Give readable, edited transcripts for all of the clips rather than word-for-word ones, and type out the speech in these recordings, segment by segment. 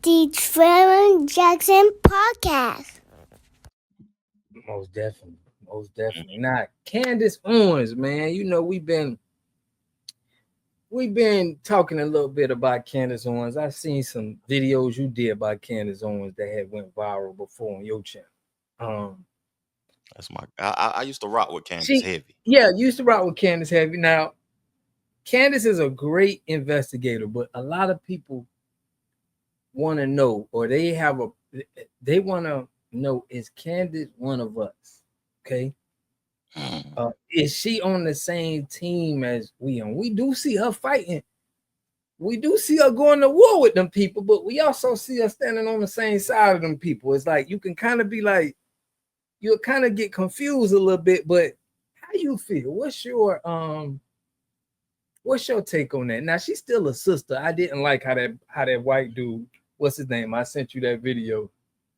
the Trevor Jackson podcast. Most definitely. Most definitely. Now, Candace Owens, man, you know, we've been talking a little bit about Candace Owens. I've seen some videos you did about Candace Owens that had went viral before on your channel. That's my. I used to rock with Candace She, heavy. yeah, used to rock with Candace heavy. Now, Candace is a great investigator, but a lot of people want to know, or they want to know, is Candace one of us? Okay. Is she on the same team as we on? We do see her fighting. We do see her going to war with them people, but we also see her standing on the same side of them people. It's like you can kind of be like, you'll kind of get confused a little bit, but how you feel? What's your take on that? Now she's still a sister. I didn't like how that white dude, what's his name? I sent you that video.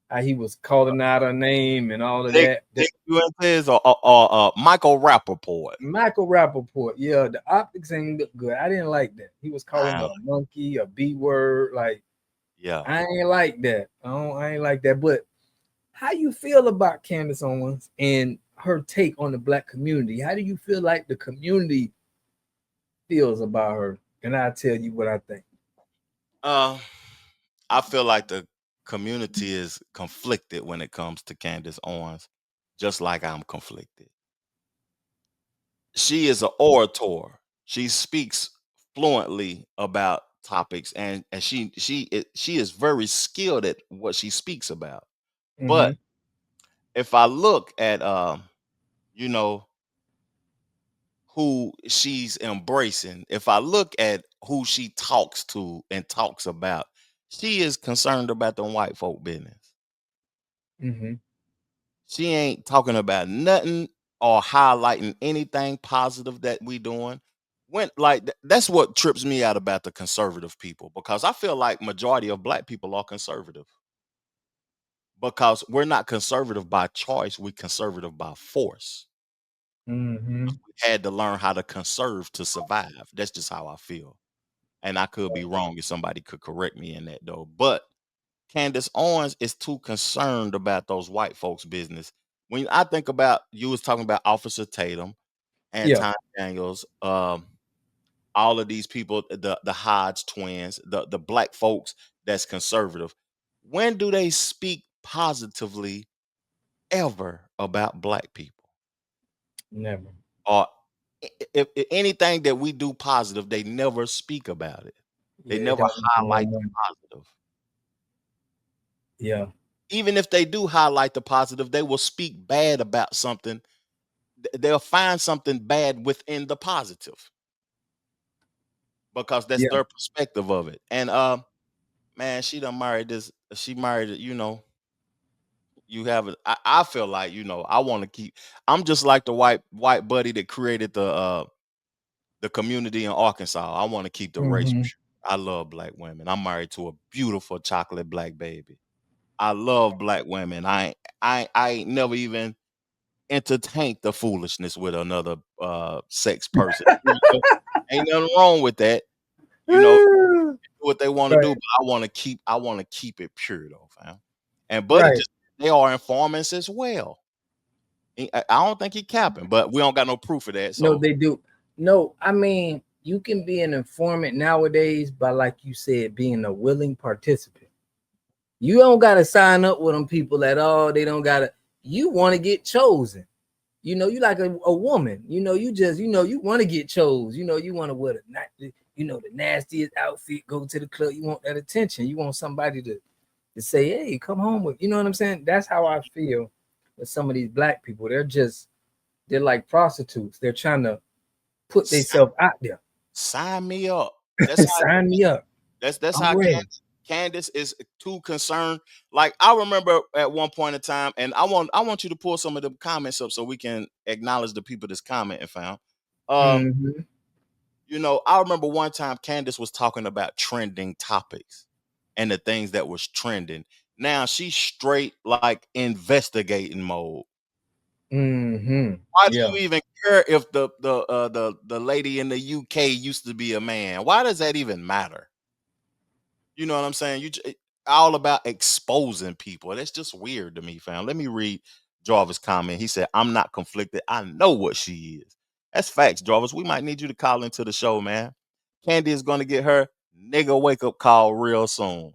How he was calling out her name and all of that. Dick Fuentes or Michael Rappaport. Michael Rappaport, yeah, the optics ain't look good. I didn't like that. He was calling her a monkey, a B word. Like, yeah, I ain't like that. I ain't like that. But how you feel about Candace Owens and her take on the Black community? How do you feel like the community feels about her? And I'll tell you what I think. I feel like the community is conflicted when it comes to Candace Owens, just like I'm conflicted. She is an orator. She speaks fluently about topics, and she is very skilled at what she speaks about. But if I look at you know, who she's embracing, if I look at who she talks to and talks about, she is concerned about the white folk business. She ain't talking about nothing or highlighting anything positive that we doing. When like that's what trips me out about the conservative people, because I feel like majority of Black people are conservative. Because we're not conservative by choice, we're conservative by force. We had to learn how to conserve to survive. That's just how I feel. And I could be wrong, if somebody could correct me in that though. But Candace Owens is too concerned about those white folks' business. When I think about, you was talking about Officer Tatum and Tom Daniels, all of these people, the Hodge twins, the Black folks that's conservative. When do they speak positively ever about Black people? Never. Or if anything that we do positive, they never speak about it. They never highlight the positive. Yeah. Even if they do highlight the positive, they will speak bad about something. They'll find something bad within the positive, because that's their perspective of it. And man, she done married this. She married, you have it. I feel like, I want to keep. I'm just like the white buddy that created the community in Arkansas. I want to keep the race pure. I love Black women. I'm married to a beautiful chocolate Black baby. I love Black women. I ain't never even entertained the foolishness with another sex person. Ain't nothing wrong with that. Do what they want to do, but I want to keep it pure though, fam. And Buddy they are informants as well. I don't think he capping, but we don't got no proof of that. So no, they do. No, I mean, you can be an informant nowadays by, like you said, being a willing participant. You don't got to sign up with them people at all. They don't got to. You want to get chosen. You like a woman. You just, you want to get chose. You want to wear the nastiest outfit, go to the club. You want that attention. You want somebody to say, hey, come home with. You know what I'm saying? That's how I feel with some of these Black people. They're like prostitutes. They're trying to put themselves out there. Sign me up. Sign me up. That's how Candace is too concerned. Like, I remember at one point in time, and I want you to pull some of the comments up so we can acknowledge the people that's commenting, fam. I remember one time Candace was talking about trending topics and the things that was trending. Now she's straight like investigating mode. Why do you even care if the lady in the UK used to be a man? Why does that even matter? You know what I'm saying? all about exposing people. That's just weird to me, fam. Let me read Jarvis' comment. He said, I'm not conflicted. I know what she is. That's facts, Jarvis. We might need you to call into the show, man. Candy is going to get her nigga wake up call real soon.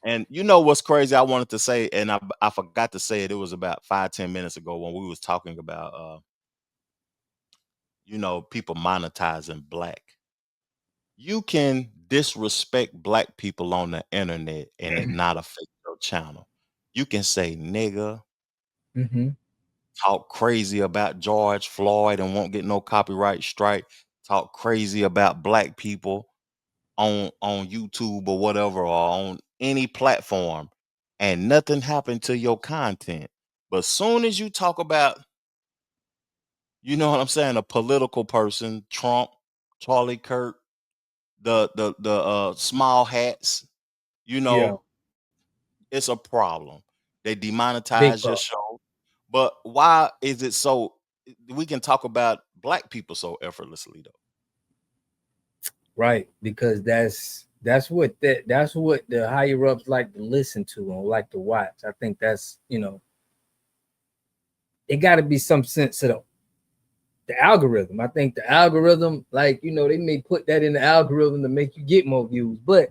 And you know what's crazy? I wanted to say, and I forgot to say it. It was about 5-10 minutes ago when we was talking about, people monetizing black. You can disrespect black people on the internet and it not affect your channel. You can say nigga, Mhm. talk crazy about George Floyd and won't get no copyright strike, talk crazy about black people on YouTube or whatever, or on any platform, and nothing happened to your content. But soon as you talk about, you know what I'm saying, a political person, Trump, Charlie Kirk, the small hats, you Yeah, know, it's a problem. They big demonetize your problem. show. But why is it so we can talk about black people so effortlessly though? Right, because that's what the higher ups like to listen to and like to watch. I think that's, it got to be some sense of the algorithm. I think the algorithm, like, they may put that in the algorithm to make you get more views. But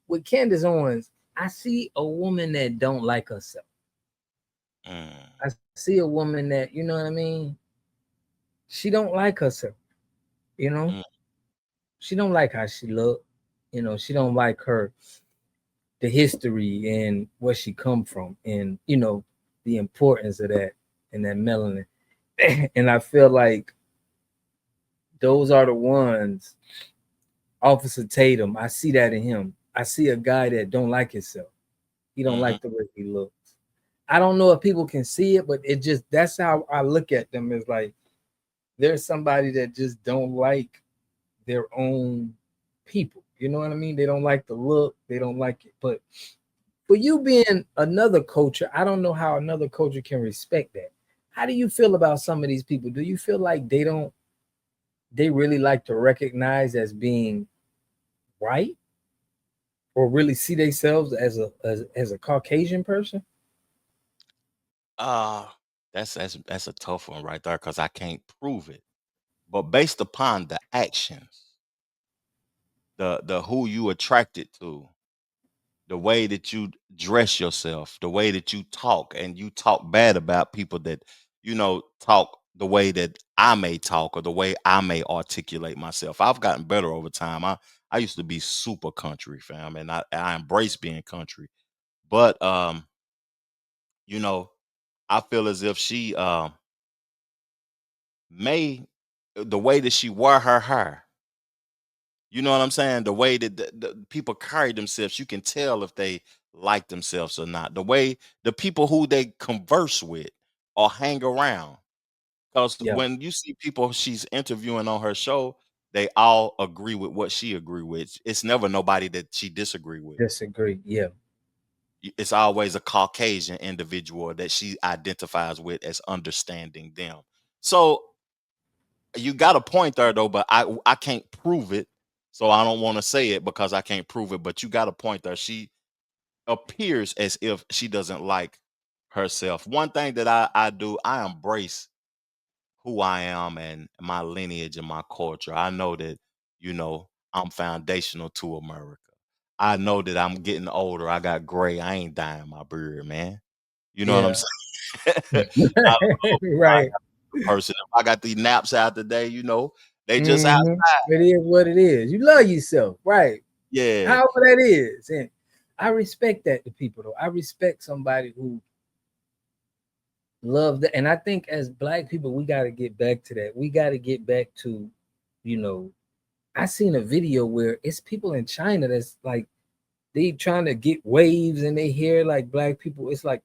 with Candace Owens, I see a woman that don't like herself. Mm, I see a woman that, you know what I mean? She don't like herself, you know? mm, She don't like how she look. She don't like the history and where she come from, and the importance of that and that melanin. And I feel like those are the ones. Officer Tatum, I see that in him. I see a guy that don't like himself. He don't mhm. like the way he looks. I don't know if people can see it, but it just, that's how I look at them. Is like there's somebody that just don't like their own people. You know what I mean? They don't like the look. They don't like it. But for you being another culture, I don't know how another culture can respect that. How do you feel about some of these people? Do you feel like they really like to recognize as being right, or really see themselves as a Caucasian person? Uh that's a tough one right there because I can't prove it. But based upon the actions, the who you attracted to, the way that you dress yourself, the way that you talk, and you talk bad about people that talk the way that I may talk or the way I may articulate myself. I've gotten better over time. I used to be super country, fam, and I embrace being country. But you know, I feel as if she may the way that she wear her hair. You know what I'm saying? The way that the people carry themselves, you can tell if they like themselves or not. The way the people who they converse with or hang around. Because Yeah, when you see people she's interviewing on her show, they all agree with what she agree with. It's never nobody that she disagree with. disagree. Yeah, It's always a Caucasian individual that she identifies with as understanding them. So you got a point there though, but I can't prove it, so I don't want to say it because I can't prove it. But you got a point there. She appears as if she doesn't like herself. One thing that I do, I embrace who I am and my lineage and my culture. I know that I'm foundational to America. I know that I'm getting older. I got gray. I ain't dyeing my beard, man. You know what I'm yeah. saying? I love who I am Right. as a person. If I got these naps out today, they just out. Hmm. It is what it is. You love yourself, right? Yeah. However that is, and I respect that to people though. I respect somebody who love that, and I think as Black people, we got to get back to that. We got to get back to, you know, I seen a video where it's people in China that's like they trying to get waves in their hair like Black people. It's like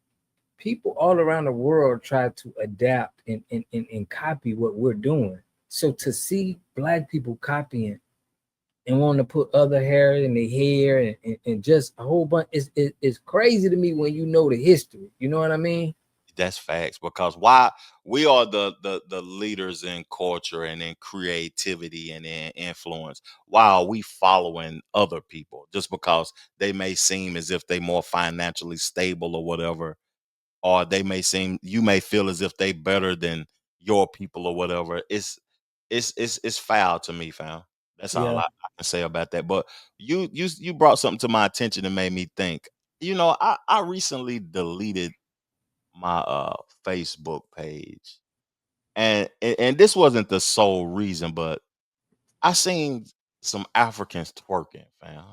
people all around the world try to adapt and copy what we're doing. So to see Black people copying and want to put other hair in their hair and just a whole bunch, it's crazy to me when you know the history. You know what I mean? That's facts, because why we are the leaders in culture and in creativity and in influence. Why are we following other people just because they may seem as if they more financially stable or whatever, or they may seem, you may feel as if they better than your people or whatever. It's foul to me, fam. That's all Yeah. I can say about that. But you brought something to my attention and made me think. I recently deleted my Facebook page. And this wasn't the sole reason, but I seen some Africans twerking, fam.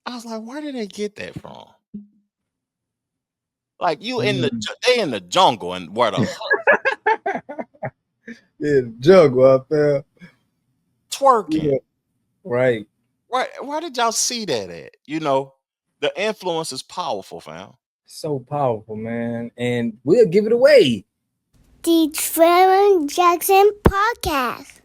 I was like, where did they get that from? Like you in the Mm. they in the jungle and where the Yeah, juggle out there. twerking. Yeah. Right. Where did y'all see that at? The influence is powerful, fam. So powerful, man. And we'll give it away. The Trevor Jackson Podcast.